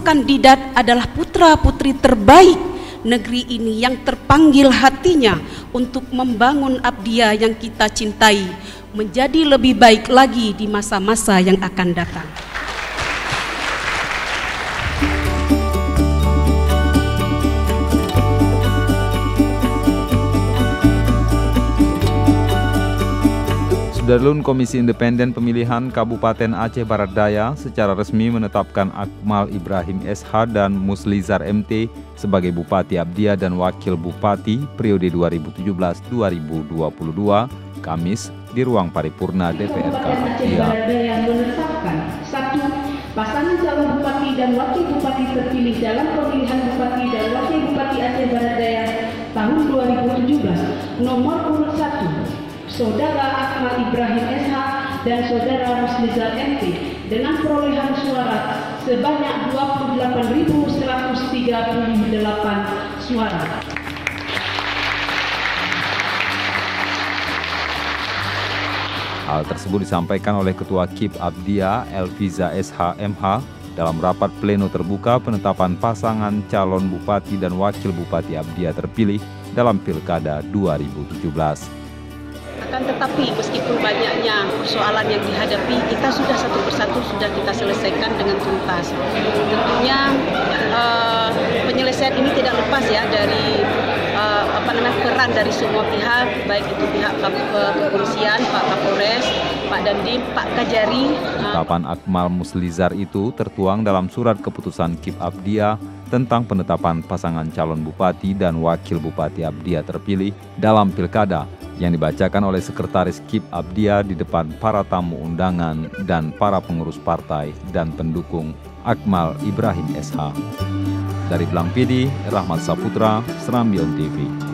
kandidat adalah putra-putri terbaik negeri ini yang terpanggil hatinya untuk membangun Abdia yang kita cintai menjadi lebih baik lagi di masa-masa yang akan datang. Sudarlun Komisi Independen Pemilihan Kabupaten Aceh Barat Daya secara resmi menetapkan Akmal Ibrahim SH dan Muslizar MT sebagai Bupati Abdia dan Wakil Bupati periode 2017-2022 Kamis di ruang paripurna DPRK Abdia. Yang menetapkan 1. Pasangan calon Bupati dan Wakil Bupati terpilih dalam pemilihan Bupati dan Wakil Bupati Aceh Barat Daya tahun 2017 nomor urut 1. Saudara Akmal Ibrahim SH dan Saudara Muslizar MT dengan perolehan suara sebanyak 28.138 suara. Hal tersebut disampaikan oleh Ketua KIP Abdia Elviza SH MH dalam rapat pleno terbuka penetapan pasangan calon Bupati dan Wakil Bupati Abdia terpilih dalam Pilkada 2017. Akan tetapi meskipun banyaknya persoalan yang dihadapi, kita sudah satu persatu sudah kita selesaikan dengan tuntas. Tentunya penyelesaian ini tidak lepas ya dari peran dari semua pihak, baik itu pihak kepolisian, Pak Kapolres, Pak Dandim, Pak Kajari. Penetapan Akmal Muslizar itu tertuang dalam surat keputusan KIP Abdia tentang penetapan pasangan calon Bupati dan Wakil Bupati Abdia terpilih dalam Pilkada yang dibacakan oleh Sekretaris KIP Abdia di depan para tamu undangan dan para pengurus partai dan pendukung Akmal Ibrahim SH. Dari Belang Pidi, Rahmat Saputra, Serambion TV.